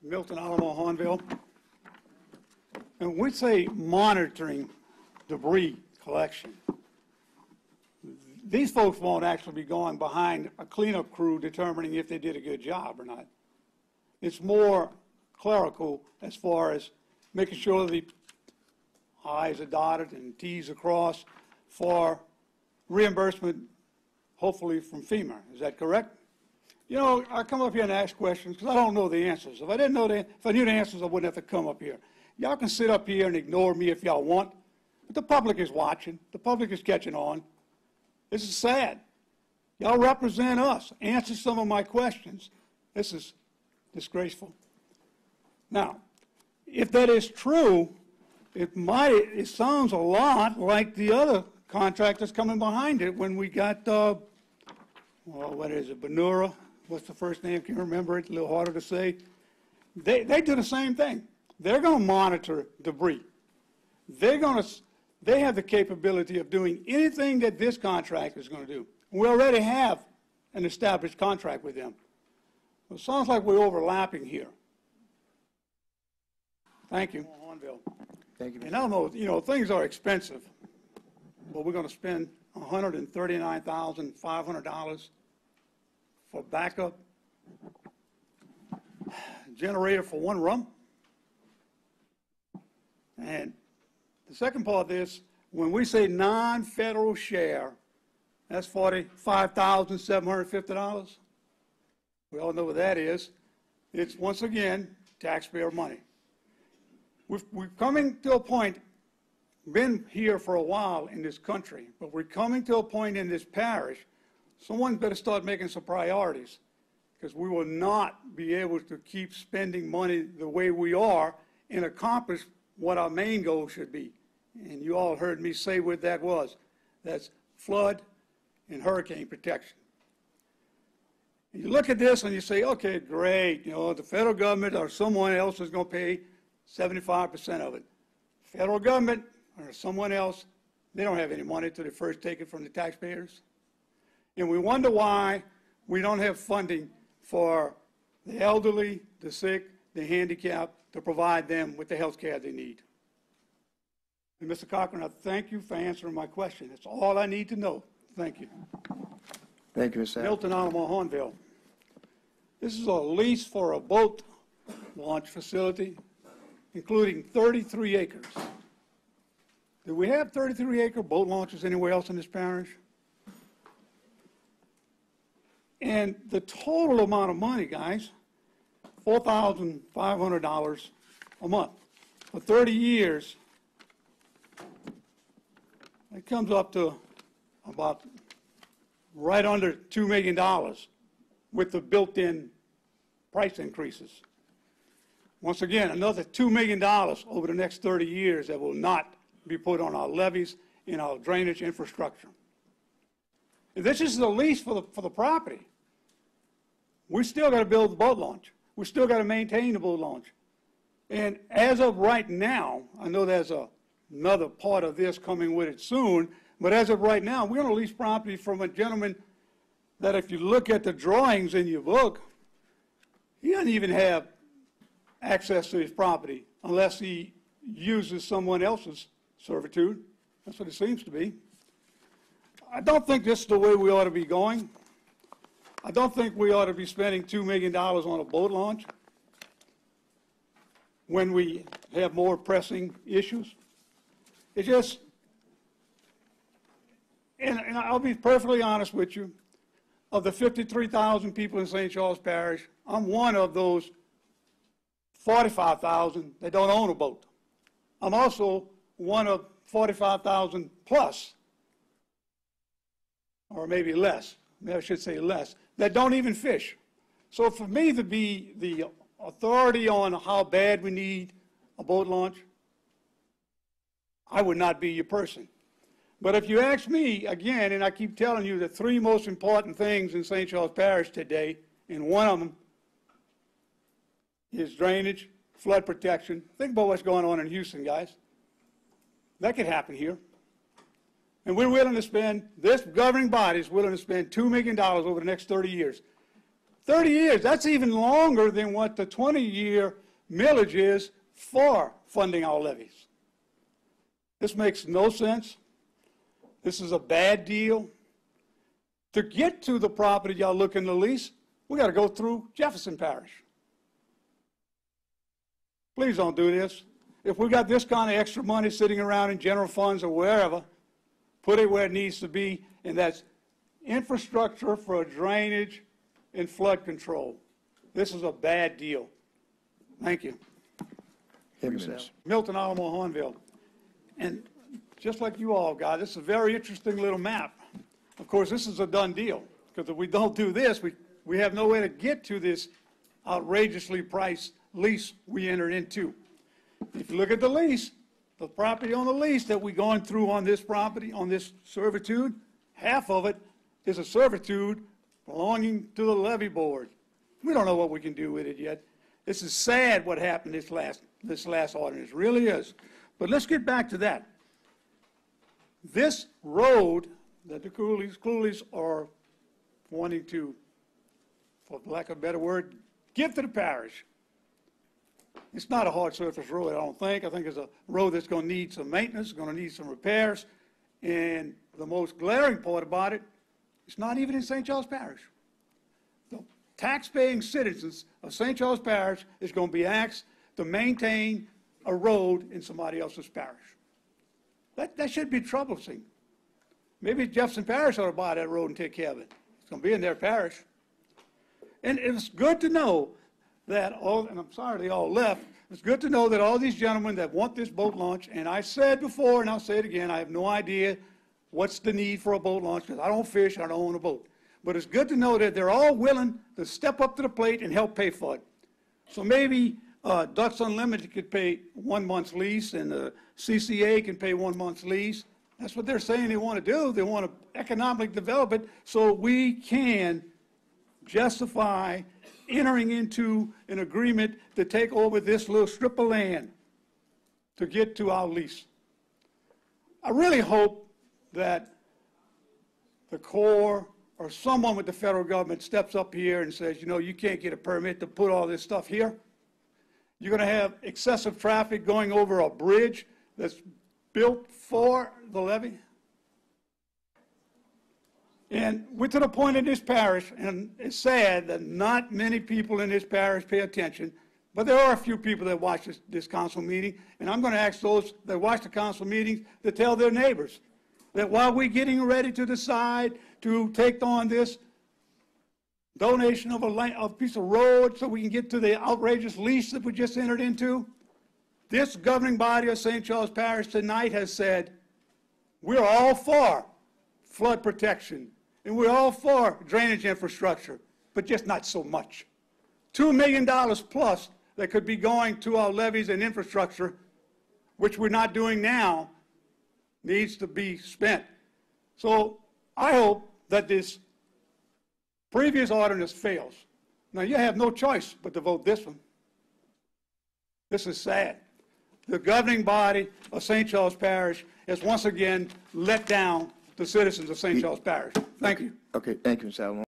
Milton, Alamo, Hornville. And when we say monitoring debris collection, these folks won't actually be going behind a cleanup crew determining if they did a good job or not. It's more clerical as far as making sure the I's are dotted and T's are crossed for reimbursement, hopefully from FEMA. Is that correct? You know, I come up here and ask questions because I don't know the answers. If I didn't know if I knew the answers, I wouldn't have to come up here. Y'all can sit up here and ignore me if y'all want, but the public is watching. The public is catching on. This is sad. Y'all represent us. Answer some of my questions. This is disgraceful. Now, if that is true, it sounds a lot like the other contractors coming behind it when we got, well, what is it, Benura? What's the first name? Can you remember it? A little harder to say. They do the same thing. They're going to monitor debris. They have the capability of doing anything that this contractor is going to do. We already have an established contract with them. It sounds like we're overlapping here. Thank you. Thank you. And I don't know, you know, things are expensive, but we're going to spend $139,500 for backup generator for one room. And the second part of this, when we say non-federal share, that's $45,750. We all know what that is. It's, once again, taxpayer money. We're coming to a point, been here for a while in this country, but we're coming to a point in this parish, someone better start making some priorities, because we will not be able to keep spending money the way we are and accomplish what our main goal should be. And you all heard me say what that was. That's flood and hurricane protection. And you look at this and you say, okay, great, you know, the federal government or someone else is going to pay 75% of it. Federal government or someone else, they don't have any money till they first take it from the taxpayers. And we wonder why we don't have funding for the elderly, the sick, the handicapped, to provide them with the health care they need. And Mr. Cochran, I thank you for answering my question. That's all I need to know. Thank you. Thank you, Mr. Milton, Alamo, Hornville. This is a lease for a boat launch facility, including 33 acres. Do we have 33-acre boat launches anywhere else in this parish? And the total amount of money, guys, $4,500 a month. For 30 years, it comes up to about right under $2 million with the built-in price increases. Once again, another $2 million over the next 30 years that will not be put on our levees and our drainage infrastructure. If this is the lease for the property, we still got to build the boat launch. We still got to maintain the boat launch. And as of right now, I know there's another part of this coming with it soon, but as of right now, we're going to lease property from a gentleman that, if you look at the drawings in your book, he doesn't even have access to his property unless he uses someone else's servitude. That's what it seems to be. I don't think this is the way we ought to be going. I don't think we ought to be spending $2 million on a boat launch when we have more pressing issues. It's just, and I'll be perfectly honest with you, of the 53,000 people in St. Charles Parish, I'm one of those 45,000 that don't own a boat. I'm also one of 45,000 plus, or maybe less, maybe I should say less, that don't even fish. So for me to be the authority on how bad we need a boat launch, I would not be your person. But if you ask me, again, and I keep telling you the three most important things in St. Charles Parish today, and one of them is drainage, flood protection. Think about what's going on in Houston, guys. That could happen here. And we're willing to spend, this governing body is willing to spend $2 million over the next 30 years. 30 years, that's even longer than what the 20-year millage is for funding our levies. This makes no sense. This is a bad deal. To get to the property y'all looking to lease, we got to go through Jefferson Parish. Please don't do this. If we got this kind of extra money sitting around in general funds or wherever, put it where it needs to be, and that's infrastructure for drainage and flood control. This is a bad deal. Thank you. Thank you, Mr. Allen. Milton, Alamo, Hornville. And just like you all got, this is a very interesting little map. Of course, this is a done deal, because if we don't do this, we have no way to get to this outrageously priced lease we entered into. If you look at the lease, the property on the lease that we're going through on this property, on this servitude, half of it is a servitude belonging to the levy board. We don't know what we can do with it yet. This is sad what happened this last ordinance, really is. But let's get back to that. This road that the Coolies are wanting to, for lack of a better word, give to the parish. It's not a hard surface road, I don't think. I think it's a road that's going to need some maintenance, going to need some repairs. And the most glaring part about it, it's not even in St. Charles Parish. The tax-paying citizens of St. Charles Parish is going to be asked to maintain a road in somebody else's parish. That should be troublesome. Maybe Jefferson Parish ought to buy that road and take care of it. It's going to be in their parish. And it's good to know that and I'm sorry they all left, it's good to know that all these gentlemen that want this boat launch, and I said before and I'll say it again, I have no idea what's the need for a boat launch, because I don't fish, I don't own a boat. But it's good to know that they're all willing to step up to the plate and help pay for it. So maybe Ducks Unlimited could pay 1 month's lease, and the CCA can pay 1 month's lease. That's what they're saying they want to do. They want to economically develop it so we can justify entering into an agreement to take over this little strip of land to get to our lease. I really hope that the Corps or someone with the federal government steps up here and says, you know, you can't get a permit to put all this stuff here. You're going to have excessive traffic going over a bridge that's built for the levee. And we're to the point in this parish, and it's sad that not many people in this parish pay attention, but there are a few people that watch this council meeting, and I'm going to ask those that watch the council meetings to tell their neighbors that while we're getting ready to decide to take on this donation of a piece of road so we can get to the outrageous lease that we just entered into, this governing body of St. Charles Parish tonight has said, we're all for flood protection, and we're all for drainage infrastructure, but just not so much. $2 million plus that could be going to our levees and infrastructure, which we're not doing now, needs to be spent. So I hope that this previous ordinance fails. Now, you have no choice but to vote this one. This is sad. The governing body of St. Charles Parish has once again let down the citizens of St. Charles Parish. Thank you. Okay, thank you, Mr. Allen.